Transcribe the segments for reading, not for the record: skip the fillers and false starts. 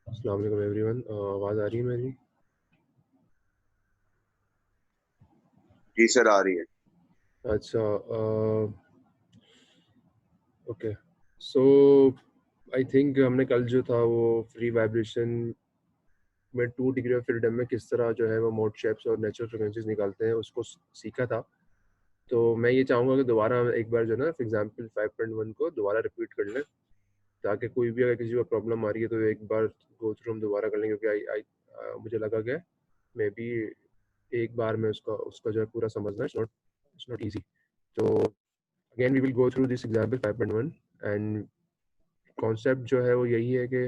अस्सलाम वालेकुम एवरीवन। आवाज़ आ रही है मेरी? जी सर, आ रही है। अच्छा। ओके। सो आई थिंक हमने कल जो था वो फ्री वाइब्रेशन में 2 डिग्री ऑफ फ्रीडम में किस तरह जो है वो मोड शेप्स और नेचुरल फ्रिक्वेंसीज निकालते हैं उसको सीखा था। तो मैं ये चाहूँगा कि दोबारा हम एक बार जो है ना फॉर एग्जांपल 5.1 को दोबारा रिपीट कर लें, ताकि कोई भी अगर किसी को प्रॉब्लम आ रही है तो एक बार गो थ्रू हम दोबारा कर लें, क्योंकि मुझे लगा कि मे बी एक बार में उसका उसका जो है पूरा समझना इट्स नॉट ईजी। तो again we will go through this example 5.1 and concept जो है वो यही है कि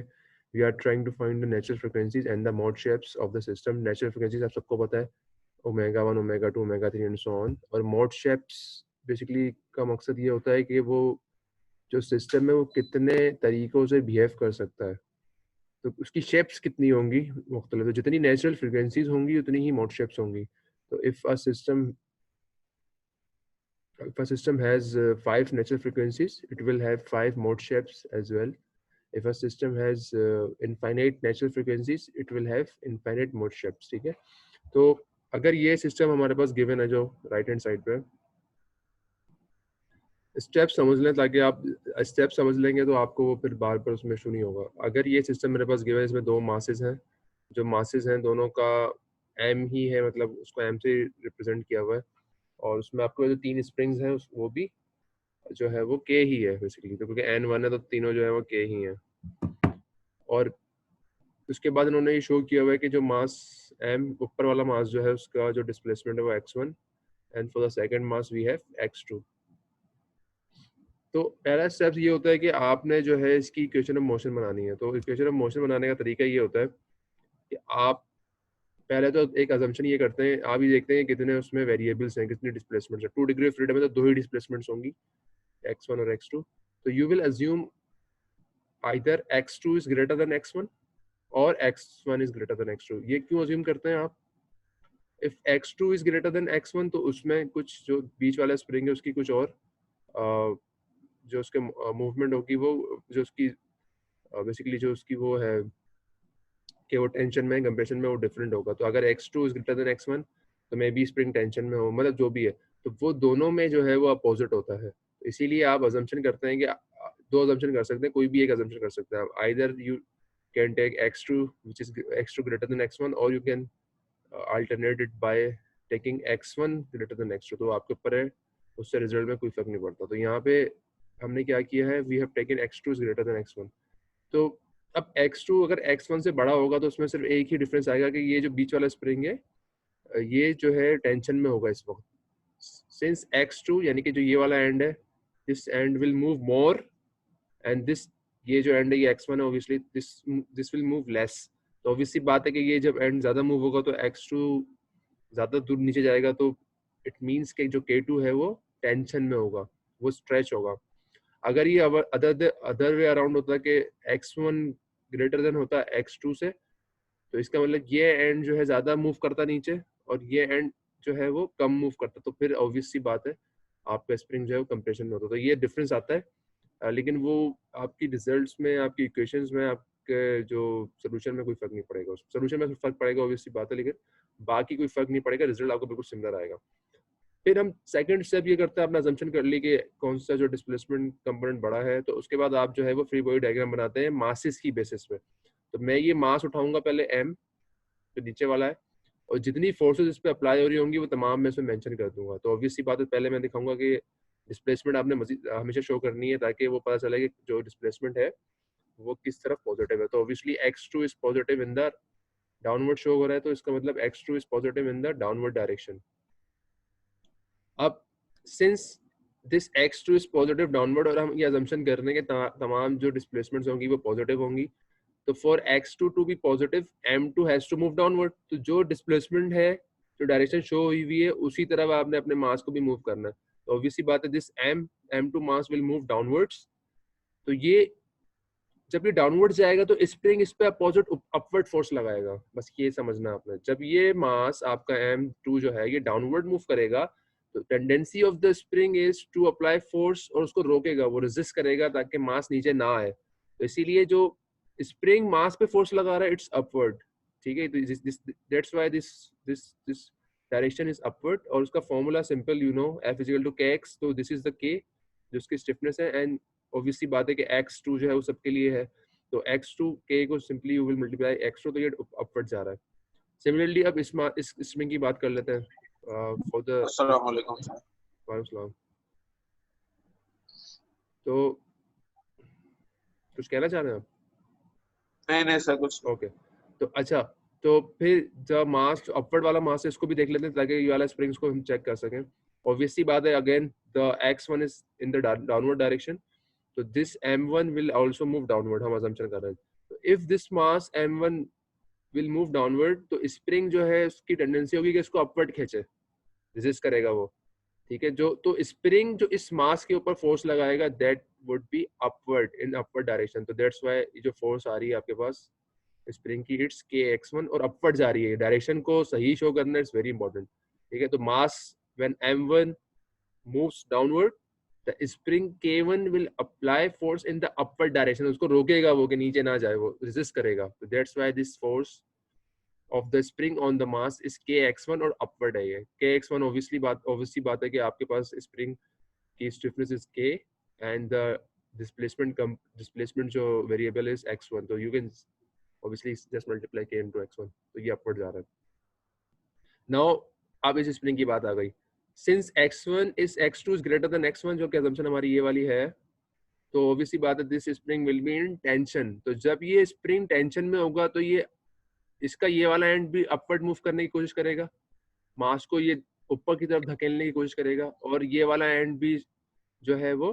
we are trying to find the natural frequencies and the mode shapes of the system. Natural frequencies आप सबको पता है, omega 1, omega 2, omega 3 and so on. और मोड शेप्स बेसिकली का मकसद ये होता है कि वो जो सिस्टम है वो कितने तरीक़ों से बिहेव कर सकता है, तो उसकी शेप्स कितनी होंगी मुख्तलिफ। तो जितनी नेचुरल फ्रिक्वेंसीज होंगी उतनी ही मोड शेप्स होंगी। तो if a system has 5 natural frequencies, it will have 5 mode shapes as well. If a system has infinite natural frequencies, it will have infinite mode shapes. ठीक है? तो अगर ये सिस्टम हमारे पास गिवन है जो राइट हैंड साइड पे, step समझ लें, ताकि आप स्टेप समझ लेंगे तो आपको वो फिर बार बार उसमें इशू नहीं होगा। अगर ये सिस्टम मेरे पास गिवन है, इसमें 2 मासेस हैं, जो मासेस हैं दोनों का एम ही है, मतलब उसको एम से रिप्रेजेंट किया हुआ है। और उसमें आपको जो 3 स्प्रिंग्स हैं वो भी जो है वो के ही है बेसिकली, तो क्योंकि n1 है तो तीनों जो है वो के ही हैं। और उसके बाद इन्होंने ये शो किया हुआ है कि जो मास m ऊपर वाला मास जो है उसका जो डिस्प्लेसमेंट है वो x1 and for the second mass we have x2। तो पहला स्टेप ये होता है कि आपने जो है इसकी इक्वेशन ऑफ मोशन बनानी है। तो इक्वेशन ऑफ मोशन बनाने का तरीका ये होता है कि आप पहले तो एक अजम्पशन ये करते हैं, आप ये देखते हैं कि कितने उसमें वेरिएबल्स हैं, कितनी डिस्प्लेसमेंट्स है। 2 डिग्री ऑफ फ्रीडम में तो 2 ही डिस्प्लेसमेंट्स होंगी, x1 और x2। तो you will assume either x2 is greater than x1 और x1 is greater than x2। ये क्यों अज्यूम करते हैं आप? If x2 is greater than x1 तो उसमें कुछ जो बीच वाला स्प्रिंग है उसकी कुछ और जो उसके मूवमेंट होगी, वो जो उसकी बेसिकली जो उसकी वो है कि वो टेंशन में कंप्रेशन में वो डिफरेंट होगा। तो अगर x2 is greater than x1 तो मे बी स्प्रिंग टेंशन में हो, मतलब जो भी है, तो वो दोनों में जो है वो अपोजिट होता है। तो इसीलिए आप अजम्पशन करते हैं कि दो अजम्पशन कर सकते हैं, कोई भी एक अजम्पशन कर सकते हैं आप। Either you can take x2 which is x2 greater than x1, or you can alternate it by taking x1 greater than x2। तो आपके ऊपर है, उससे रिजल्ट में कोई फर्क नहीं पड़ता। तो यहाँ पे हमने क्या किया है, we have taken x2 is greater than x1। तो अब x2 अगर x1 से बड़ा होगा तो उसमें सिर्फ एक ही डिफरेंस आएगा कि ये जो बीच वाला स्प्रिंग है ये जो है टेंशन में होगा इस वक्त। सिंस x2 यानी कि जो ये वाला एंड है, this and will move more and this, ये जो एंड है ये x1 है, obviously this this will move less. तो ऑब्वियसली बात है कि ये जब एंड ज्यादा मूव होगा तो x2 ज्यादा दूर नीचे जाएगा, तो इट मींस कि जो k2 है वो टेंशन में होगा, वो स्ट्रेच होगा। अगर ये अदर वे अराउंड होता है कि x1 ग्रेटर देन होता है x2 से, तो इसका मतलब ये एंड जो है ज्यादा मूव करता नीचे और ये एंड जो है वो कम मूव करता, तो फिर ऑब्वियस सी बात है आपका स्प्रिंग जो है वो कंप्रेशन में होता। तो ये डिफरेंस आता है। लेकिन वो आपकी रिजल्ट्स में, आपकी इक्वेशंस में, आपके जो सोल्यूशन में कोई फर्क नहीं पड़ेगा। सोल्यूशन में फर्क पड़ेगा ऑब्वियस सी बात है, लेकिन बाकी कोई फर्क नहीं पड़ेगा, रिजल्ट आपको बिल्कुल सिमिलर आएगा। फिर हम सेकंड स्टेप ये करते हैं, अपना असम्पशन कर ली कि कौन सा जो डिस्प्लेसमेंट कंपोनेंट बड़ा है, तो उसके बाद आप जो है वो फ्री बॉडी डायग्राम बनाते हैं मासेस की बेसिस पे। तो मैं ये मास उठाऊंगा पहले m, जो नीचे वाला है, और जितनी फोर्सेस इस पे अप्लाई हो रही होंगी वो तमाम मैं इसमें मेंशन कर दूंगा। तो ऑब्वियस सी बात है, पहले मैं दिखाऊंगा कि डिस्प्लेसमेंट आपने मजीद हमेशा शो करनी है, ताकि वो पता चले कि जो डिस्प्लेसमेंट है वो किस तरफ पॉजिटिव है। तो obviously x2 is positive in the downward show हो रहा है, तो इसका मतलब x2 is positive in the downward direction. अब since this x2 is positive downward और हम ये अजम्पशन कर रहे हैं कि तमाम जो डिस्प्लेसमेंट्स होंगी वो पॉजिटिव होंगी, तो for x2 to be positive m2 has to move downward. तो जो डिस्प्लेसमेंट है, जो डायरेक्शन शो हुई है, उसी तरफ आपने अपने मास को भी मूव करना है। तो ऑब्वियसली बात है, this m2 mass will move downwards. तो ये जब ये डाउनवर्ड जाएगा तो स्प्रिंग इस पे अपोजिट अपवर्ड फोर्स लगाएगा। बस ये समझना आपने, जब ये मास आपका m2 जो है ये डाउनवर्ड मूव करेगा, तो tendency of the spring is to apply force और उसको रोकेगा, वो रेजिस्ट करेगा ताकि मास नीचे ना आए। तो इसीलिए जो स्प्रिंग मास पे फोर्स लगा रहा है, इट्स अपवर्ड, ठीक है। That's why this direction is upward, और उसका formula simple, you know, F is equal to kx, तो दिस इज द k जो उसकी स्टिफनेस है, एंड ऑब्वियसली बात है कि x2 जो है वो सबके लिए है, तो x2 k को simply you will multiply x2, तो ये अपवर्ड जा रहा है। सिमिलरली अब इस स्प्रिंग की बात कर लेते हैं फॉर द अस्सलाम वालेकुम सर। वालेकुम। तो कुछ कहना चाह रहे हैं आप? नहीं नहीं सर, कुछ ओके, तो अच्छा, तो फिर जब मास अपवर्ड वाला मास है इसको भी देख लेते हैं ताकि ये वाला स्प्रिंग्स को हम चेक कर सकें। ऑब्वियसली बात है, again the x1 is in the downward direction, तो this m1 will also move downward, हम अजम्पशन कर रहे हैं। तो if this mass m1 will move downward, तो स्प्रिंग जो है उसकी टेंडेंसी होगी कि इसको अपवर्ड खींचे, रेजिस्ट करेगा वो, ठीक है। जो तो स्प्रिंग जो इस मास के ऊपर फोर्स लगाएगा that would be upward, in upward direction, तो दैट्स व्हाई जो फोर्स आ रही है आपके पास स्प्रिंग की, इट्स kx1 और अपवर्ड जा रही है। डायरेक्शन को सही शो करना इट्स वेरी इंपॉर्टेंट, ठीक है। तो mass when m1 moves downward, the spring k1 will apply force in the upward direction, उसको रोकेगा वो कि नीचे ना जाए, वो रेजिस्ट करेगा, तो that's why this force of the spring on the mass is kx1 और अपवर्ड है ये। kx1 ऑब्वियसली बात है कि आपके पास स्प्रिंग की stiffness is k, and the displacement जो वेरिएबल इज x1, तो you can obviously just multiply k into x1, तो ये अपवर्ड जा रहा है। नाउ अब इस स्प्रिंग की बात आ गई, since x1 is x2 is greater than x1, जो कि assumption हमारी ये वाली है, तो obviously बात है this spring will be in tension, तो जब ये स्प्रिंग टेंशन में होगा तो ये इसका ये वाला एंड भी अपवर्ड मूव करने की कोशिश करेगा, मास को ये ऊपर की तरफ धकेलने की कोशिश करेगा, और ये वाला एंड भी जो है वो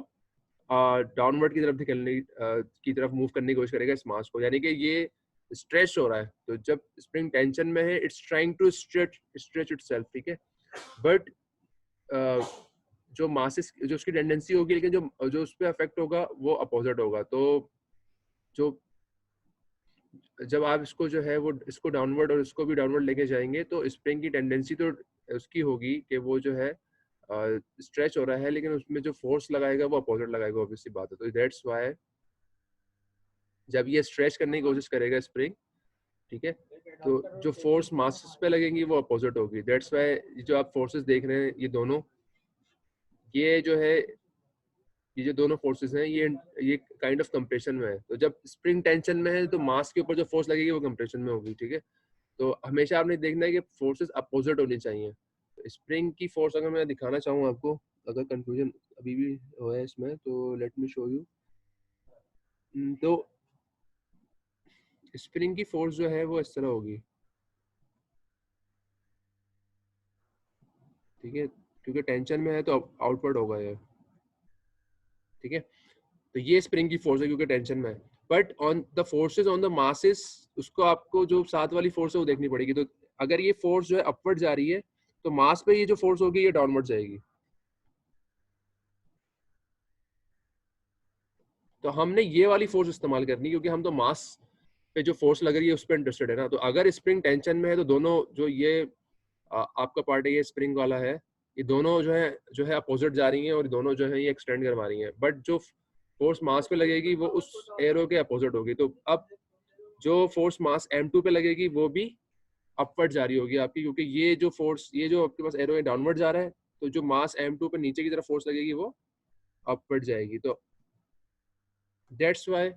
डाउनवर्ड की तरफ धकेलने की तरफ मूव करने की कोशिश करेगा इस मास को, यानी कि ये स्ट्रेच हो रहा है। तो जब स्प्रिंग टेंशन में है, it's trying to stretch itself, ठीक है। बट जो मासेस जो उसकी टेंडेंसी होगी, लेकिन जो जो उस पर अफेक्ट होगा वो अपोजिट होगा। तो जो जब आप इसको जो है वो इसको डाउनवर्ड और इसको भी डाउनवर्ड लेके जाएंगे, तो स्प्रिंग की टेंडेंसी तो उसकी होगी कि वो जो है स्ट्रेच हो रहा है, लेकिन उसमें जो फोर्स लगाएगा वो अपोजिट लगाएगा, ऑब्वियसली बात है। तो दैट्स व्हाई जब ये स्ट्रेच करने की कोशिश करेगा स्प्रिंग, ठीक है, तो जो फोर्स मासेस पे लगेंगी वो अपोजिट होगी। दैट्स व्हाई जो आप फोर्सेस देख रहे हैं, ये दोनों, ये जो है, ये जो दोनों फोर्सेस हैं, ये काइंड ऑफ कंप्रेशन में है। तो जब स्प्रिंग टेंशन में है तो मास के ऊपर जो फोर्स लगेगी वो कंप्रेशन में होगी, ठीक है। तो हमेशा आपने देखना है कि फोर्सेस अपोजिट होनी चाहिए। तो स्प्रिंग की फोर्स अगर मैं दिखाना चाहूँ आपको, अगर कंफ्यूजन अभी भी है इसमें, तो लेट मी शो यू। तो स्प्रिंग की फोर्स जो है वो इस तरह होगी, ठीक है, क्योंकि टेंशन में है तो आउटवर्ड होगा ये, ठीक है। तो ये स्प्रिंग की फोर्स है क्योंकि टेंशन में है। But on the forces on the masses, उसको आपको जो साथ वाली फोर्स है वो देखनी पड़ेगी। तो अगर ये फोर्स जो है अपवर्ड जा रही है, तो मास पे ये जो फोर्स होगी ये डाउनवर्ड जाएगी। तो हमने ये वाली फोर्स इस्तेमाल करनी, क्योंकि हम तो मास पे जो फोर्स लग रही है उस पर इंटरेस्टेड है ना। तो अगर स्प्रिंग टेंशन में है तो दोनों जो ये आपका पार्ट है, ये स्प्रिंग वाला है, ये दोनों जो है अपोजिट जा रही हैं, और दोनों जो है ये एक्सटेंड करवा रही हैं। बट जो फोर्स मास पे लगेगी वो उस एरो के अपोजिट होगी। तो अब जो फोर्स मास m2 पे लगेगी वो भी अपवर्ड जा रही होगी आपकी, क्योंकि ये जो फोर्स, ये जो आपके पास एरो है डाउनवर्ड जा रहा है, तो जो मास m2 पे नीचे की तरफ फोर्स लगेगी वो अपवर्ड जाएगी। तो दैट्स व्हाई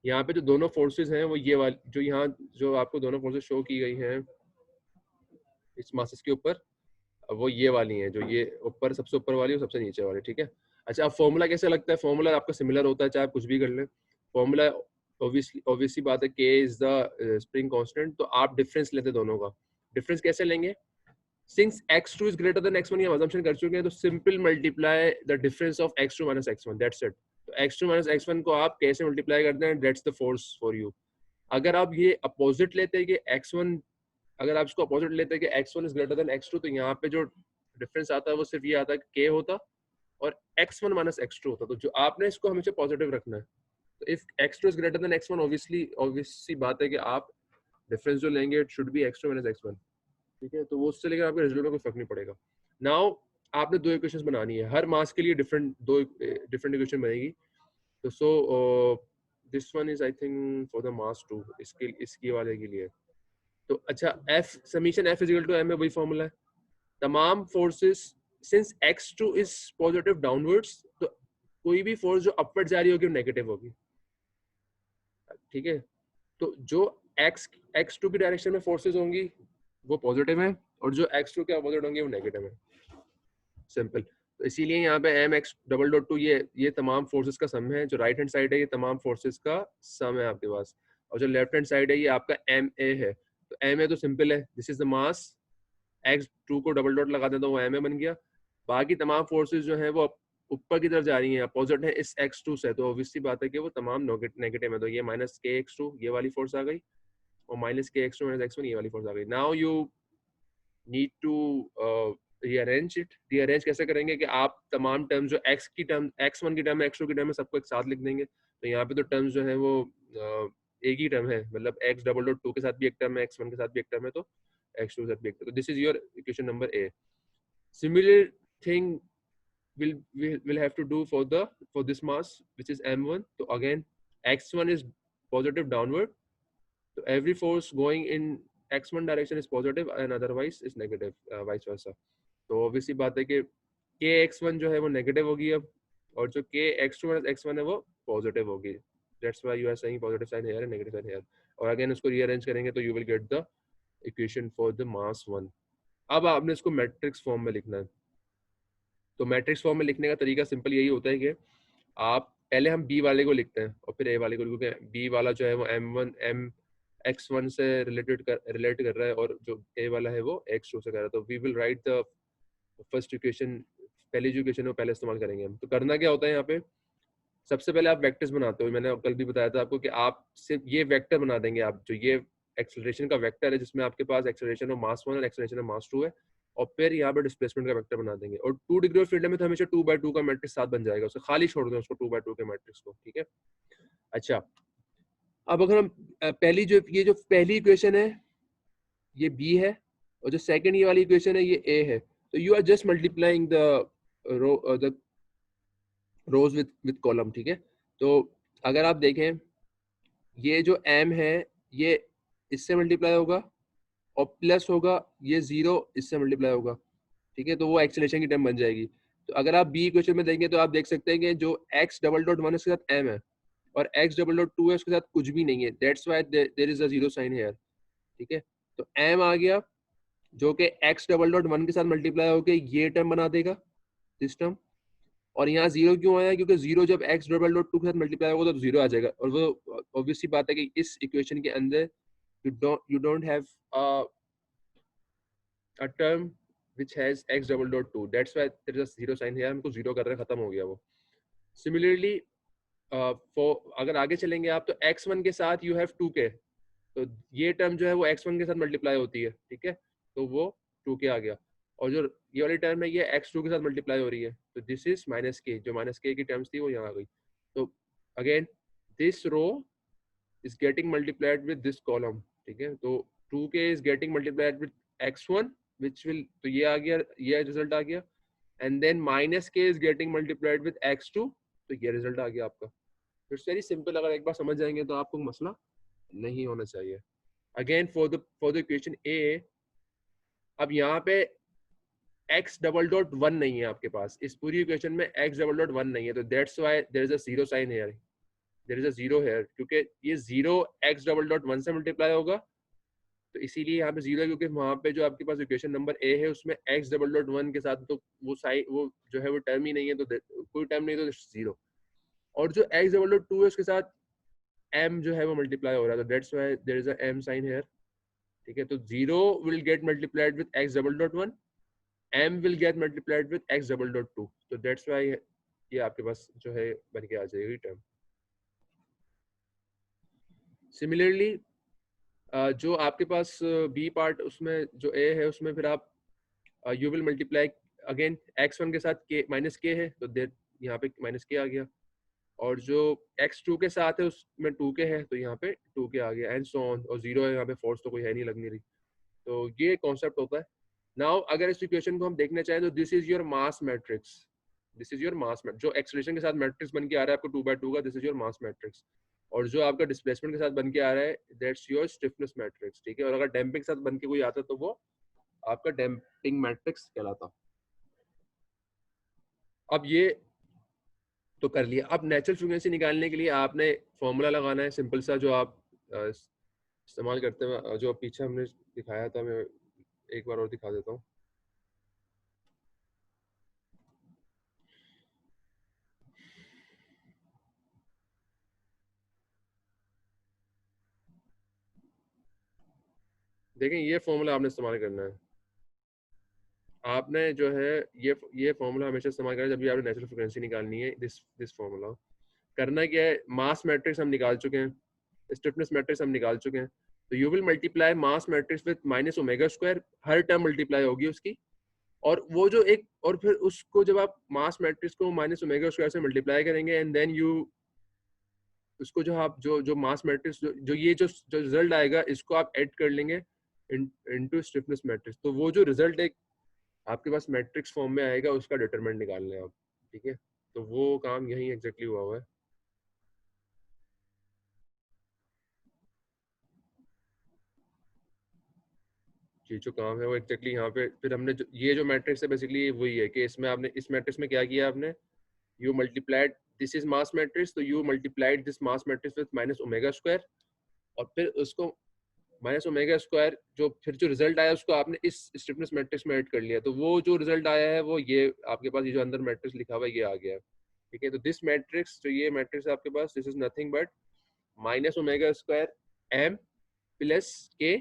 यहाँ पे जो दोनों फोर्सेस हैं वो ये वाली, जो यहाँ जो आपको दोनों फोर्सेस शो की गई हैं इस मासेस के ऊपर, वो ये वाली हैं, जो ये ऊपर सबसे ऊपर वाली और सबसे नीचे वाली, ठीक है। अच्छा, अब फॉर्मूला कैसे लगता है? फॉर्मूला आपका सिमिलर होता है चाहे आप कुछ भी कर लें। फॉर्मूला ऑब्वियसली बात है, k is the spring constant, तो आप डिफरेंस लेते दोनों का। डिफरेंस कैसे लेंगे? Since x2 is greater than x1, ये हम अजम्पशन कर चुके हैं, तो simple multiply the difference of x2 minus x1, that's it. तो x2 माइनस x1 को आप k से मल्टीप्लाई करते हैं, that's the force for you. अगर आप ये अपोजिट लेते हैं कि x1, अगर आप इसको अपोजिट लेते हैं कि x1 is greater than x2, तो यहाँ पे जो डिफरेंस आता है वो सिर्फ ये आता है कि k होता और x1 माइनस x2 होता। तो जो आपने इसको हमेशा पॉजिटिव रखना है। तो if x2 is greater than x1, obviously बात है कि आप डिफरेंस जो लेंगे it should be x2 minus x1, ठीक है। तो वो उससे लेकर आपके रिजल्ट में कोई फर्क नहीं पड़ेगा। नाउ आपने दो इक्वेशंस बनानी है, हर मास के लिए दो डिफरेंट इक्वेशन बनेगी। तो so this one is I think for the mass 2, इसकी वाले के लिए। तो अच्छा, F summation F is equal to M है, वही फॉर्मूला है। तमाम forces since x2 is positive downwards, तो कोई भी फोर्स जो अपवर्ड जा रही होगी वो नेगेटिव होगी, ठीक है। तो जो x2 की डायरेक्शन में फोर्सेस होंगी वो पॉजिटिव है, और जो x2 के अपोजिट होंगे वो नेगेटिव है, सिंपल। तो इसीलिए यहाँ पे mx डबल डॉट टू ये तमाम फोर्सेस का सम है। जो राइट हैंड साइड है ये तमाम फोर्सेस का सम है आपके पास, और जो लेफ्ट हैंड साइड है ये आपका ma है। तो ma तो सिंपल है, this is the mass, x2 को डबल डॉट लगा दें तो वो ma बन गया। बाकी तमाम फोर्सेस जो हैं वो ऊपर की तरफ जा रही हैं, अपोजिट है इस x2 से, तो ऑब्वियसली बात है कि वो तमाम नेगेटिव है। तो ये माइनस kx2 ये वाली फोर्स आ गई, और माइनस kx2 माइनस x1 ये वाली फोर्स आ गई। Now you need to rearrange it. Rearrange कैसे करेंगे कि आप तमाम टर्म्स जो x की टर्म, x1 की टर्म, x2 की टर्म है, सबको एक साथ लिख देंगे। तो यहाँ पे तो टर्म्स जो है वो एक ही टर्म है, मतलब x डबल डॉट 2 के साथ भी एक टर्म है, x1 के साथ भी एक टर्म है, तो x2 के साथ भी एक टर्म। तो this is your equation number A। Similar thing we'll have to do for this mass which is m1. So again x1 is positive downward, so every force going in x1 direction is positive and otherwise is negative, vice versa. तो obviously बात है कि kx1 जो है वो negative होगी अब, और जो kx2 minus x1 है वो positive होगी। That's why you are saying positive sign here and negative sign here. और again उसको rearrange करेंगे तो you will get the equation for the mass 1। अब आपने इसको मैट्रिक्स फॉर्म में लिखना है। तो मैट्रिक्स फॉर्म में लिखने का तरीका सिंपल यही होता है कि आप पहले हम बी वाले को लिखते हैं और फिर ए वाले को, क्योंकि बी वाला जो है वो x1 से रिलेट कर रहा है, और जो ए वाला है वो x2 से कर रहा है। तो we will write the first equation, पहली जो इक्वेशन है वो पहले इस्तेमाल करेंगे हम। तो करना क्या होता है यहाँ पे, सबसे पहले आप वेक्टर्स बनाते हो। मैंने कल भी बताया था आपको कि आप सिर्फ ये वेक्टर बना देंगे, आप जो ये एक्सेलरेशन का वेक्टर है जिसमें आपके पास एक्सेलरेशन ऑफ मास 1 और एक्सेलरेशन ऑफ मास 2 है, और फिर यहाँ पे डिस्प्लेसमेंट का वेक्टर बना देंगे। और 2 डिग्री ऑफ फ्रीडम में तो हमेशा 2/2 का मैट्रिक्स साथ बन जाएगा, उसे खाली छोड़ दें उसको 2/2 के मैट्रिक्स को, ठीक है। अच्छा, अब अगर हम पहली जो ये जो पहली इक्वेशन है ये बी है, और जो सेकंड ये वाली इक्वेशन है ये ए है। तो you are just multiplying the rows with column, ठीक है। तो अगर आप देखें ये जो m है ये इससे मल्टीप्लाई होगा, और प्लस होगा ये 0 इससे मल्टीप्लाई होगा, ठीक है। तो वो एक्सेलरेशन की टर्म बन जाएगी। तो अगर आप बी इक्वेशन में देखेंगे तो आप देख सकते हैं कि जो x डबल डॉट 1 उसके साथ m है, और x डबल डॉट 2 है उसके साथ कुछ भी नहीं है, that's why there is a zero sign here, ठीक है। तो m आ गया जो कि x डबल डॉट 1 के साथ मल्टीप्लाई होकर ये टर्म बना देगा, दिस टर्म। और यहाँ 0 क्यों आया, क्योंकि 0 जब x डबल डॉट 2 के साथ मल्टीप्लाई होगा तो 0 आ जाएगा। और वो ऑब्वियसली बात है कि इस इक्वेशन के अंदर you don't have a term which has x double dot 2, that's why there is a zero sign here। हमको 0 कर रहे हैं, खत्म हो गया वो। Similarly अगर आगे चलेंगे आप तो x1 के साथ you have 2k, तो ये टर्म जो है वो x1 के साथ मल्टीप्लाई होती है, ठीक है। तो वो 2k आ गया, और जो ये वाली टर्म है ये x2 के साथ मल्टीप्लाई हो रही है, तो दिस इज माइनस k। जो माइनस k की टर्म्स थी वो यहाँ आ गई। तो again this row is getting multiplied with this column, ठीक है। तो 2k is getting multiplied with x1 which will, तो ये आ गया, ये रिजल्ट आ गया, and then minus k is getting multiplied with x2, तो ये रिजल्ट आ गया आपका। इट्स वेरी सिंपल, अगर एक बार समझ जाएंगे तो आपको मसला नहीं होना चाहिए। Again for the equation a, अब यहाँ पे x डबल डॉट 1 नहीं है आपके पास, इस पूरी इक्वेशन में x डबल डॉट 1 नहीं है, तो that's why there is a zero sign here, there is a zero here, क्योंकि ये 0 x डबल डॉट 1 से मल्टीप्लाई होगा, तो इसीलिए यहाँ पे 0 है, क्योंकि वहाँ पे जो आपके पास इक्वेशन नंबर ए है उसमें x डबल डॉट 1 के साथ तो वो जो है वो टर्म ही नहीं है, तो कोई टर्म नहीं, तो 0। और जो x डबल डॉट 2 है उसके साथ m जो है वो मल्टीप्लाई हो रहा है, तो that's why there is a m sign here, ठीक है। तो 0 will get multiplied with x double dot 1, m will get multiplied with x double dot 2, तो दैट्स व्हाई ये आपके पास जो है बन के आ जाएगी टर्म। सिमिलरली जो आपके पास बी पार्ट उसमें जो ए है उसमें फिर आप you will multiply again x1 के साथ k माइनस के है, तो देर यहाँ पे माइनस के आ गया, और जो x2 के साथ है उसमें 2k है, तो यहाँ पे 2k आ गया, एंड सो ऑन। और 0 है यहाँ पे, फोर्स तो कोई है नहीं, लग नहीं रही। तो ये कॉन्सेप्ट होता है। नाउ अगर इस इक्वेशन को हम देखना चाहें तो this is your mass matrix, this is your mass matrix, जो एक्सेलरेशन के साथ मैट्रिक्स बन के आ रहा है आपको 2/2 का, this is your mass matrix. और जो आपका डिस्प्लेसमेंट के साथ बन के आ रहा है दैट्स योर स्टिफनेस मैट्रिक्स, ठीक है। और अगर डैम्पिंग के साथ बन के कोई आता तो वो आपका डैम्पिंग मैट्रिक्स कहलाता। अब ये तो कर लिया। अब नेचुरल फ्रीक्वेंसी निकालने के लिए आपने फॉर्मूला लगाना है सिंपल सा, जो आप इस्तेमाल करते हैं, जो पीछे हमने दिखाया था। मैं एक बार और दिखा देता हूँ। देखें, ये फॉर्मूला आपने इस्तेमाल करना है। आपने जो है ये फॉर्मूला हमेशा इस्तेमाल करना है जब भी आपने नेचुरल फ्रीक्वेंसी निकालनी है। दिस फॉर्मूला करना क्या है, मास मैट्रिक्स हम निकाल चुके हैं, स्टिफनेस मैट्रिक्स हम निकाल चुके हैं, तो you will multiply mass matrix with minus omega square, her term multiply होगी उसकी। और वो जो एक, और फिर उसको जब आप मास मैट्रिक्स को माइनस ओमेगा स्क्वायर से मल्टीप्लाई करेंगे एंड देन यू उसको जो आप जो मास मैट्रिक्स जो ये जो रिजल्ट आएगा इसको आप ऐड कर लेंगे इनटू स्टिफनेस मैट्रिक्स, तो वो जो रिजल्ट एक आपके पास मैट्रिक्स फॉर्म में आएगा उसका डिटरमिनेंट निकालना है आप, ठीक है। तो वो काम यही एग्जैक्टली हुआ है। ये जो काम है वो एग्जैक्टली यहाँ पे फिर हमने ये जो मैट्रिक्स है बेसिकली वही है कि इसमें आपने इस मैट्रिक्स में क्या किया, आपने you multiplied, this is mass matrix, तो you multiplied this mass matrix with minus omega square, और फिर उसको माइनस ओमेगा स्क्वायर जो फिर जो रिजल्ट आया उसको आपने इस स्टिफनेस मैट्रिक्स में ऐड कर लिया, तो वो जो रिजल्ट आया है वो ये आपके पास ये जो अंदर मैट्रिक्स लिखा हुआ है ये आ गया है, ठीक है। तो दिस मैट्रिक्स जो ये मैट्रिक्स है आपके पास, this is nothing but minus omega square M plus K,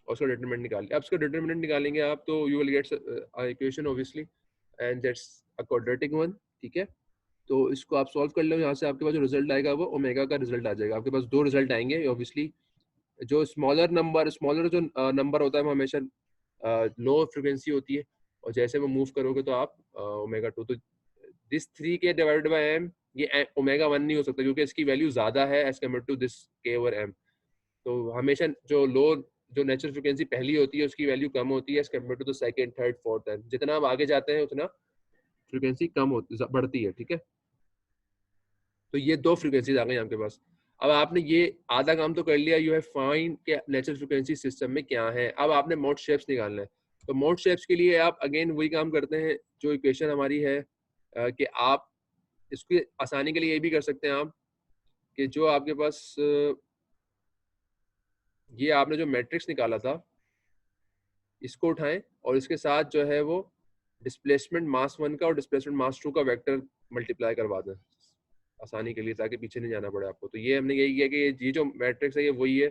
और उसका डिटरमिनेंट निकालिए। अब उसका डिटरमिनेंट निकालेंगे आप तो you will get equation obviously, and that's a quadratic one, ठीक है। तो इसको आप सॉल्व कर लो, यहाँ से आपके पास जो रिजल्ट आएगा वो ओमेगा का रिजल्ट आ जाएगा। आपके पास दो रिजल्ट आएंगे ऑब्वियसली, जो स्मॉलर जो नंबर होता है वो हमेशा लो फ्रिक्वेंसी होती है, और जैसे वो मूव करोगे तो आप ओमेगा टू, तो दिस 3 के डिवाइडेड बाय एम, ये ओमेगा 1 नहीं हो सकता क्योंकि इसकी वैल्यू ज्यादा है एज कम्पेयर टू दिस के ओवर एम। तो हमेशा जो लो जो नेचुरल फ्रिक्वेंसी पहली होती है उसकी वैल्यू कम होती है as compare to the second, third, fourth and जितना आप आगे जाते हैं उतना फ्रिक्वेंसी कम होती बढ़ती है, ठीक है। तो ये दो फ्रिक्वेंसीज आ गई आपके पास। अब आपने ये आधा काम तो कर लिया, यू हैव फाइंड के नेचुरल फ्रिक्वेंसी सिस्टम में क्या है। अब आपने मोड शेप्स निकालना है, तो मोड शेप्स के लिए आप अगेन वही काम करते हैं जो इक्वेशन हमारी है, कि आप इसकी आसानी के लिए ये भी कर सकते हैं आप कि जो आपके पास ये आपने जो मैट्रिक्स निकाला था इसको उठाएं और इसके साथ जो है वो डिस्प्लेसमेंट मास 1 का और डिस्प्लेसमेंट मास 2 का वेक्टर मल्टीप्लाई करवा दें आसानी के लिए, ताकि पीछे नहीं जाना पड़े आपको। तो ये हमने यही किया कि ये जो मैट्रिक्स है ये वही है,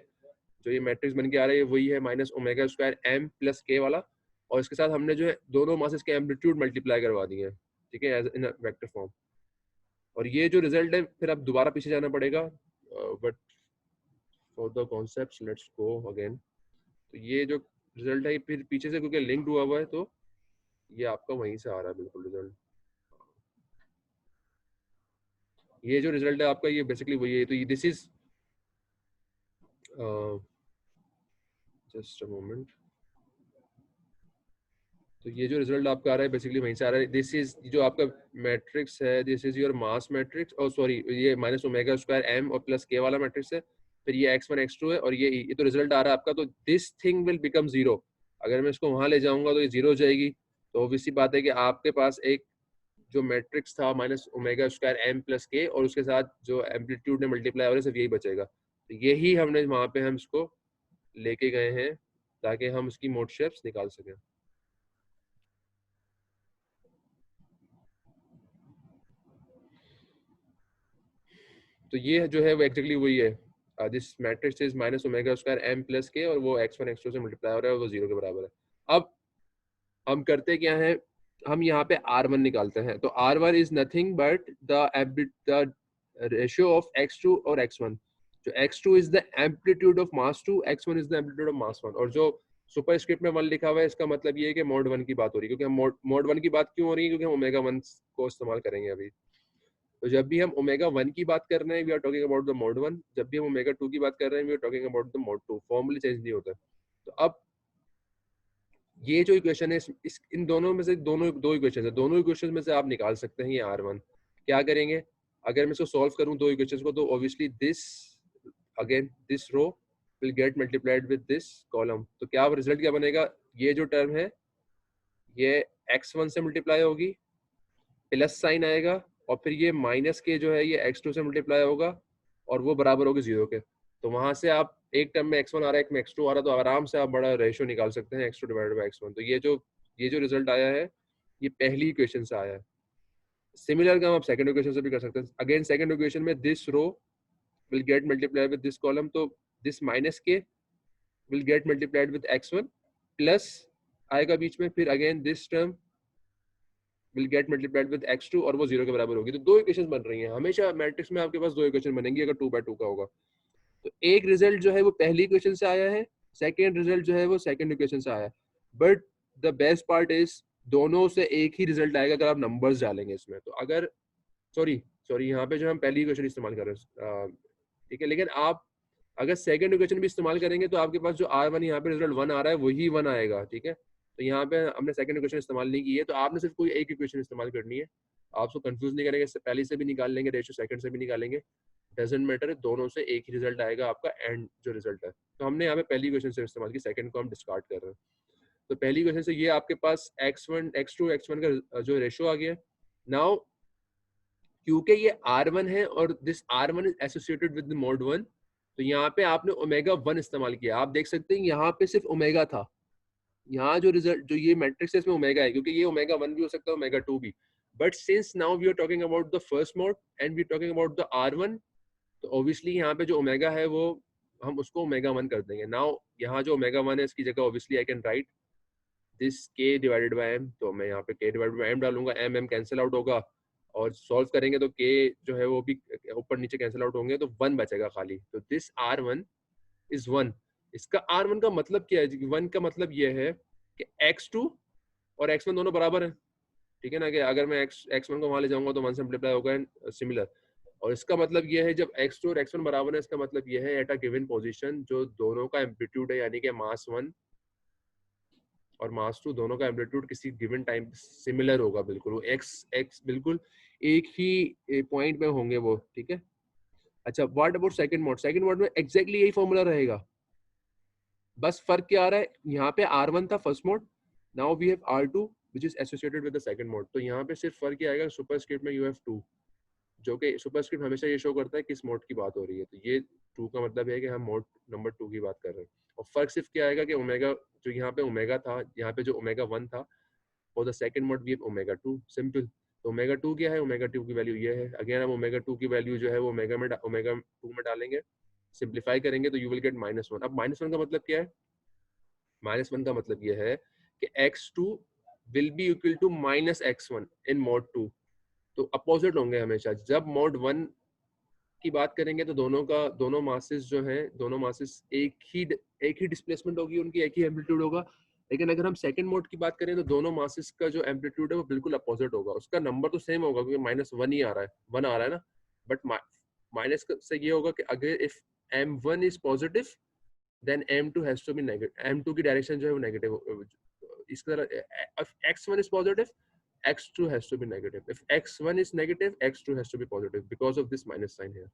जो ये मैट्रिक्स बन के आ रहा है ये वही है, minus omega square M plus K वाला, और इसके साथ हमने जो है दोनों मासेस के एम्पलीट्यूड मल्टीप्लाई करवा दिए हैं, ठीक है, एज इन वेक्टर फॉर्म। और ये जो रिजल्ट है फिर अब दोबारा पीछे जाना पड़ेगा, but for the concepts let's go again. तो ये जो रिजल्ट है फिर पीछे से क्योंकि लिंक्ड हुआ हुआ है तो ये आपका वहीं से आ रहा है बिल्कुल रिजल्ट। ये जो रिजल्ट है आपका ये बेसिकली वही है। तो ये this is just a moment, तो ये जो रिजल्ट आपका आ रहा है बेसिकली वहीं से आ रहा है। दिस इज जो आपका मैट्रिक्स है, this is your mass matrix, और सॉरी ये माइनस ओमेगा स्क्वायर एम और प्लस के वाला मैट्रिक्स है, फिर ये x1 x2 है, और ये तो रिजल्ट आ रहा है आपका। तो this thing will become zero, अगर मैं इसको वहां ले जाऊंगा तो ये जीरो हो जाएगी। तो ऑब्वियसली बात है कि आपके पास एक जो मैट्रिक्स था minus omega square M plus K, और उसके साथ जो एम्पलीट्यूड ने मल्टीप्लाई हो रहा है सिर्फ यही बचेगा। तो यही हमने वहां पे हम इसको लेके गए हैं ताकि हम उसकी मोड शेप्स निकाल सकें। तो ये जो है वो एक्जेक्टली वही है, this matrix is minus omega square M plus K, और वो x1 x2 से मल्टीप्लाई हो रहा है, वो जीरो के बराबर है। अब हम करते क्या है, हम यहाँ पे R1 निकालते हैं। तो R1 is nothing but the ratio of x2 और x1। जो x2 is the amplitude of mass 2, x1 is the amplitude of mass 1। और जो सुपर स्क्रिप्ट में 1 लिखा हुआ है इसका मतलब ये है कि मोड 1 की बात हो रही है, क्योंकि हम मोड 1 की बात क्यों हो रही है, क्योंकि हम ओमेगा 1 को इस्तेमाल करेंगे अभी। तो जब भी हम ओमेगा 1 की बात कर रहे हैं we are talking about the mode 1, जब भी हम ओमेगा 2 की बात कर रहे हैं we are talking about the mode 2, फॉर्मूले चेंज नहीं होता। तो अब ये जो इक्वेशन है इस इन दोनों में से दो इक्वेशन है, दोनों इक्वेशन में से आप निकाल सकते हैं ये R1। क्या करेंगे, अगर मैं इसको सॉल्व करूं दो इक्वेशंस को, तो obviously this again this row will get multiplied with this column. तो क्या रिजल्ट क्या बनेगा, ये जो टर्म है ये x1 से मल्टीप्लाई होगी, प्लस साइन आएगा, और फिर ये माइनस के जो है ये x2 से मल्टीप्लाई होगा और वो बराबर होगी 0 के। तो वहां से आप एक टर्म में x1 आ रहा है, एक में x2 आ रहा है, तो आराम से आप बड़ा रेशियो निकाल सकते हैं x2 डिवाइडेड बाय x1। तो ये जो रिजल्ट आया है ये पहली इक्वेशन से आया है। सिमिलर काम आप सेकंड इक्वेशन से भी कर सकते हैं। अगेन सेकंड इक्वेशन में this row will get multiplied with this column, तो this minus K will get multiplied with x1 plus आएगा बीच में, फिर again this term will get multiplied with x2 और वो 0 के बराबर होगी। तो दो इक्वेशन बन रही हैं। हमेशा मैट्रिक्स में आपके पास दो इक्वेशन बनेंगी अगर 2 बाय 2 का होगा। तो एक रिजल्ट जो है वो पहली इक्वेशन से आया है, सेकेंड रिजल्ट जो है वो सेकेंड इक्वेशन से आया है। But the best part is दोनों से एक ही रिजल्ट आएगा अगर आप नंबर्स डालेंगे इसमें। तो अगर सॉरी यहाँ पे जो हम पहली इक्वेशन इस्तेमाल कर रहे हैं, ठीक है, लेकिन आप अगर सेकंड इक्वेशन भी इस्तेमाल करेंगे तो आपके पास जो R1 यहाँ पे रिजल्ट 1 आ रहा है वही 1 आएगा, ठीक है। तो यहाँ पे हमने सेकंड इक्वेशन इस्तेमाल नहीं की है, तो आपने सिर्फ कोई एक इक्वेशन इस्तेमाल करनी है। आपको कंफ्यूज नहीं करेंगे, पहले से भी निकाल लेंगे रेशियो, सेकंड से भी निकालेंगे, डजेंट मैटर, दोनों से एक ही रिजल्ट आएगा आपका एंड जो रिजल्ट है। तो हमने यहाँ पे पहली इक्वेशन से इस्तेमाल की, सेकंड को हम डिस्कार्ड कर रहे हैं। तो पहली इक्वेशन से ये आपके पास x1 x2 x1 का जो रेशियो आ गया। नाउ क्योंकि ये R1 है और this R1 is associated with mode 1, तो यहाँ पे आपने ओमेगा 1 इस्तेमाल किया। आप देख सकते हैं यहाँ पे सिर्फ ओमेगा था, यहाँ जो रिजल्ट जो ये मैट्रिक्स है इसमें ओमेगा है, क्योंकि ये ओमेगा 1 भी हो सकता है ओमेगा 2 भी। But since now we are talking about the first mode and we are talking about the R1, तो ऑब्वियसली यहाँ पे जो ओमेगा है वो हम उसको ओमेगा 1 कर देंगे। नाउ यहाँ जो ओमेगा 1 है इसकी जगह obviously I can write this k divided by m। तो मैं यहाँ पे k डिवाइडेड बाय m डालूंगा, m कैंसिल आउट होगा और सॉल्व करेंगे तो k जो है वो भी ऊपर नीचे कैंसिल आउट होंगे, तो 1 बचेगा खाली। तो दिस R1 इज 1। इसका R1 का मतलब क्या है? 1 का मतलब ये है कि x2 और x1 दोनों बराबर है, ठीक है ना, कि अगर मैं x1 को वहां ले जाऊंगा तो 1 से मल्टीप्लाई होगा एंड सिमिलर। और इसका मतलब ये है जब x2 और x1 बराबर है, इसका मतलब ये है एट अ गिवन पोजीशन जो दोनों का एम्पलीट्यूड है, यानी कि मास 1 और मास 2 दोनों का एम्पलीट्यूड किसी गिवन टाइम सिमिलर होगा, बिल्कुल वो x बिल्कुल एक ही पॉइंट में होंगे वो, ठीक है। अच्छा, what about second mode? Second mode में एग्जैक्टली यही फॉर्मूला रहेगा, बस फर्क क्या आ रहा है, यहाँ पे R1 था first mode, now we have R2 which is associated with the second mode. तो यहाँ पे सिर्फ फर्क ये आएगा, सुपरस्क्रिप्ट में यू हैव 2, जो कि सुपरस्क्रिप्ट हमेशा ये शो करता है किस मोड की बात हो रही है। तो ये 2 का मतलब है कि हम मोड नंबर 2 की बात कर रहे हैं। और फर्क सिर्फ क्या आएगा कि ओमेगा, जो यहाँ पे ओमेगा था, यहाँ पे जो ओमेगा 1 था, for the second mode we have omega 2, simple. तो ओमेगा 2 क्या है? ओमेगा 2 की वैल्यू ये है। अगेन हम ओमेगा 2 की वैल्यू जो है वो ओमेगा 2 में डालेंगे, सिंप्लीफाई करेंगे तो यू विल गेट -1। अब -1 का मतलब क्या है? -1 का मतलब ये है कि x2 will be equal to -x1 in mode 2। तो अपोजिट होंगे हमेशा। जब मोड 1 की बात करेंगे तो दोनों मासेस जो हैं, दोनों मासेस एक ही डिस्प्लेसमेंट होगी उनकी, एक ही एम्पलीट्यूड होगा। लेकिन अगर हम सेकंड मोड की बात करें तो दोनों मासेस का जो एम्पलीट्यूड है वो बिल्कुल अपोजिट होगा। उसका नंबर तो सेम होगा क्योंकि -1 ही आ रहा है, 1 आ रहा है ना, बट माइनस से ये होगा कि अगर if m1 is positive then m2 has to be negative, m2 की डायरेक्शन जो है वो नेगेटिव। इस तरह if x1 is positive, x2 has to be negative. If x1 is negative, x2 has to be positive because of this minus sign here.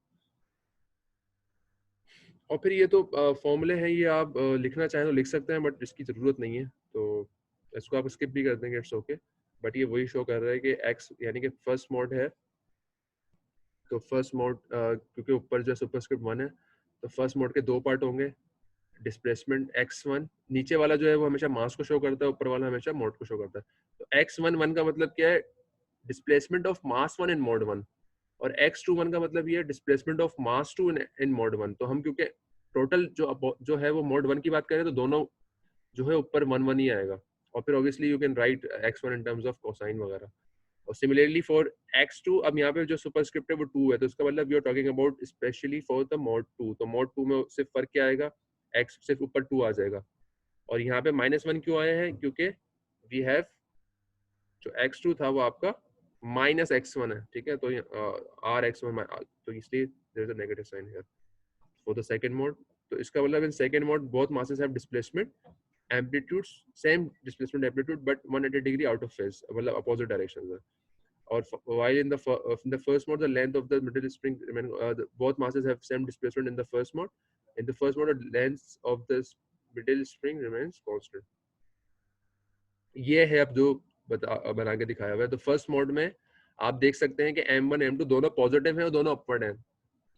और फिर ये तो फॉर्मूले हैं, ये आप लिखना चाहें तो लिख सकते हैं, बट इसकी ज़रूरत नहीं है, तो इसको आप स्किप भी कर देंगे, इट्स ओके। बट ये वही शो कर रहा है कि x यानी कि फर्स्ट मोड है, तो फर्स्ट मोड क्योंकि ऊपर जो सुपरस्क्रिप्ट 1 है, तो फर्स्ट मोड के दो पार्ट होंगे, डिस्प्लेसमेंट x1, नीचे वाला जो है वो हमेशा मास को शो करता है, ऊपर वाला हमेशा मोड को शो करता है। तो x1 का मतलब क्या है? Displacement of mass 1 in mode 1, और x21 का मतलब ये है displacement of mass 2 in mode 1। तो हम क्योंकि टोटल जो है वो मोड 1 की बात करें तो दोनों जो है ऊपर 1 1 ही आएगा। और फिर obviously you can write x1 in terms of cosine वगैरह। और सिमिलरली फॉर x2, अब यहाँ पे जो सुपरस्क्रिप्ट है वो 2 है, तो इसका मतलब we are talking about specially for the mode 2। तो मोड 2 में सिर्फ फर्क क्या आएगा? x सिर्फ ऊपर 2 आ जाएगा। और यहाँ पे -1 क्यों आया है? क्योंकि वी हैव जो x2 था वो आपका -x1 है, ठीक है। तो r(x1) तो इसलिए there is a negative sign here for the second mode. तो इसका मतलब in second mode both masses have displacement amplitudes, same displacement amplitude but 180 degree out of phase, मतलब अपोजिट डायरेक्शन है। or while in the first mode the length of the middle spring remain, both masses have same displacement in the first mode. In the first mode the length of the middle spring remains constant. ये है अब जो बना के दिखाया हुआ है। तो फर्स्ट मोड में आप देख सकते हैं कि M1 M2 दोनों पॉजिटिव हैं और दोनों अपवर्ड हैं,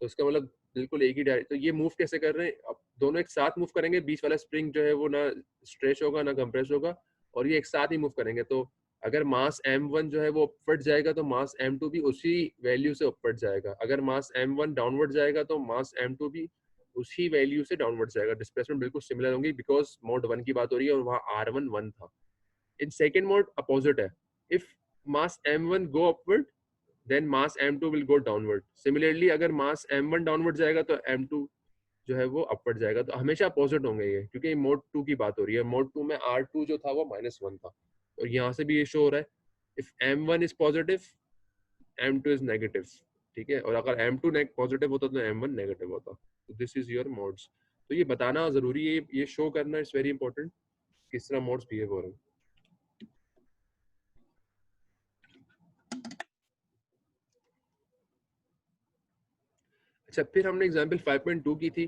तो इसका मतलब बिल्कुल एक ही डायरेक्शन। तो ये मूव कैसे कर रहे हैं, अब दोनों एक साथ मूव करेंगे, बीच वाला स्प्रिंग जो है वो ना स्ट्रेच होगा ना कंप्रेस होगा, और ये एक साथ ही मूव करेंगे। तो अगर मास M1 जो है वो अपवर्ड जाएगा तो मास M2 भी उसी वैल्यू से अपवर्ड जाएगा। अगर मास M1 डाउनवर्ड जाएगा तो मास M2 भी उसी वैल्यू से डाउनवर्ड जाएगा। डिस्प्लेसमेंट बिल्कुल सिमिलर होंगी बिकॉज मोड 1 की बात हो रही है और वहाँ R1 1 था। In second mode opposite है, if mass M1 go upward then mass M2 will go downward. Similarly अगर mass M1 downward जाएगा तो M2 जो है वो अपवर्ड जाएगा। तो हमेशा अपोजिट होंगे ये, क्योंकि मोड 2 की बात हो रही है। मोड 2 में R2 जो था वो -1 था, और यहाँ से भी ये शो हो रहा है if M1 is positive M2 is negative, ठीक है, और अगर M2 पॉजिटिव होता तो M1 नेगेटिव होता। तो दिस इज योर मोड्स। तो ये बताना जरूरी है, ये शो करना इज वेरी इंपॉर्टेंट किस तरह मोड्स बिहेव हो रहे हैं। अच्छा, फिर हमने एग्जाम्पल 5.2 की थी,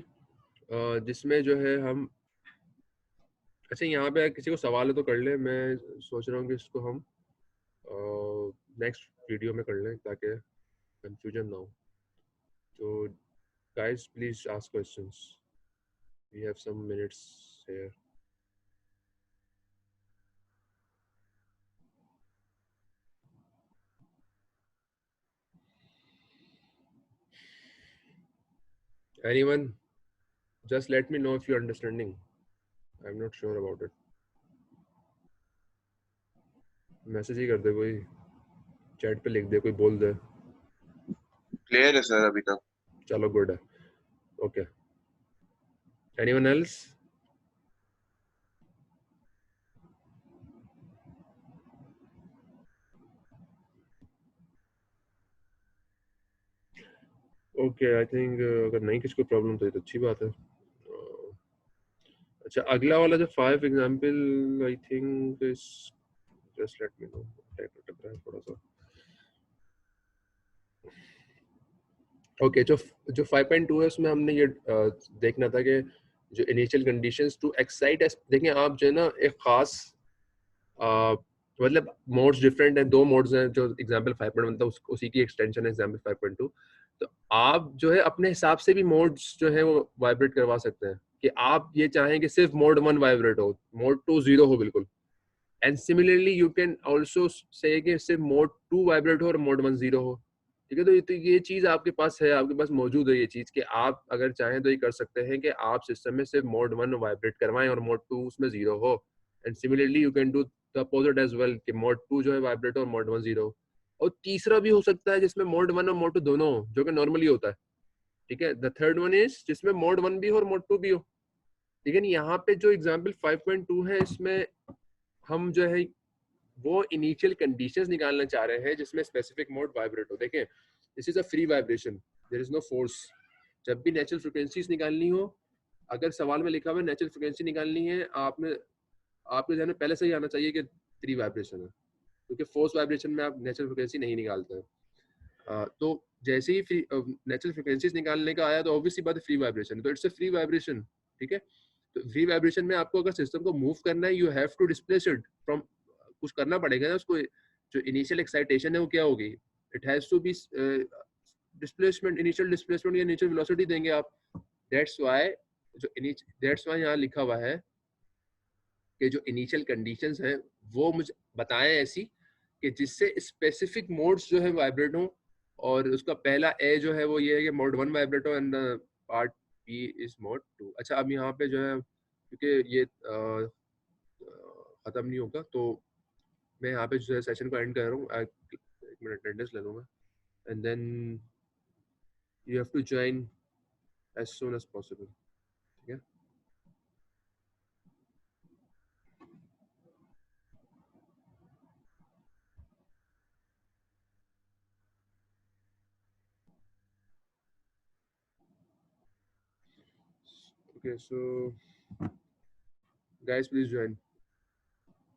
जिसमें जो है हम, अच्छा यहाँ पे किसी को सवाल है तो कर ले, मैं सोच रहा हूँ कि इसको हम नेक्स्ट वीडियो में कर लें ताकि कंफ्यूजन ना हो। तो guys please ask questions, we have some minutes here. Anyone, just let me know if you're understanding. I'm not sure about it. Message ही कर दे कोई, चैट पे लिख दे कोई, बोल दे। क्लियर है सर अभी तक। चलो गुड है, okay. Anyone else? Okay, I think अगर नहीं किसी को प्रॉब्लम तो ये तो अच्छी बात है। अच्छा, अगला वाला जो 5 example I think is, just let me know, टक रहा है थोड़ा सा। ओके, जो 5.2 है उसमें हमने ये देखना था कि जो इनिशियल कंडीशंस टू एक्साइट, देखें आप जो है ना एक खास मतलब मोड्स डिफरेंट हैं, दो मोड्स हैं जो एग्जांपल 5.1 था उसी की एक्सटेंशन है एग्जांपल 5.2। तो आप जो है अपने हिसाब से भी मोड्स जो है वो वाइब्रेट करवा सकते हैं, कि आप ये चाहें कि सिर्फ मोड 1 वाइब्रेट हो, मोड 2 जीरो हो बिल्कुल। And similarly you can also say कि सिर्फ मोड 2 वाइब्रेट हो और मोड 1 जीरो हो, ठीक है। तो ये चीज आपके पास है, आपके पास मौजूद है ये चीज, कि आप अगर चाहें तो ये कर सकते हैं कि आप सिस्टम में सिर्फ मोड 1 वाइब्रेट करवाएं और मोड 2 उसमें जीरो हो। And similarly you can do the opposite as well, कि मोड 2 जो है वाइब्रेट हो और मोड 1 जीरो हो। और तीसरा भी हो सकता है जिसमें मोड 1 और मोड 2 दोनों हो, जो कि नॉर्मली होता है, ठीक है। द थर्ड वन इज जिसमें मोड 1 भी हो और मोड 2 भी हो। लेकिन यहाँ पे जो एग्जाम्पल 5.2 है इसमें हम जो है वो इनिशियल कंडीशंस निकालना चाह रहे हैं जिसमें स्पेसिफिक मोड वाइब्रेट हो। देखें, this is a free vibration, there is no force. जब भी नेचुरल फ्रीक्वेंसीज निकालनी हो, अगर सवाल में लिखा हुआ है नेचुरल फ्रीक्वेंसी निकालनी है, आपने आपके ध्यान में पहले से ही आना चाहिए कि फ्री वाइब्रेशन है, क्योंकि फोर्स वाइब्रेशन में आप नेचुरल फ्रीक्वेंसी नहीं निकालते हैं। तो जैसे ही नेचुरल फ्रीक्वेंसीज निकालने का आया तो ऑब्वियसली बात है फ्री वाइब्रेशन है, तो इट्स अ फ्री वाइब्रेशन, ठीक है। तो फ्री वाइब्रेशन में आपको अगर सिस्टम को मूव करना है, you have to displace it from, कुछ करना पड़ेगा ना उसको। जो इनिशियल एक्साइटेशन है वो क्या होगी, it has to be displacement, initial displacement या इनिशियल वेलोसिटी देंगे आप। दैट्स व्हाई यहाँ लिखा हुआ है कि जो इनिशियल कंडीशंस हैं वो मुझे बताएं ऐसी कि जिससे स्पेसिफिक मोड्स जो है वाइब्रेट हो। और उसका पहला ए जो है वो ये है कि मोड 1 वाइब्रेट हो and part B is mode 2। अच्छा, अब यहाँ पे जो है क्योंकि ये खत्म नहीं होगा, तो मैं यहाँ पे जो है सेशन को एंड कर रहा हूँ। एक मिनट अटेंडेंस ले लूँगा, and then you have to join as soon as possible, ठीक है। Okay, so guys please join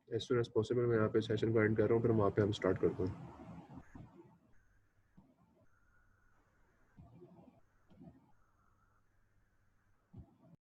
as soon as possible. मैं यहाँ पे सेशन को एंड कर रहा हूँ, फिर वहाँ पे हम स्टार्ट करते हैं।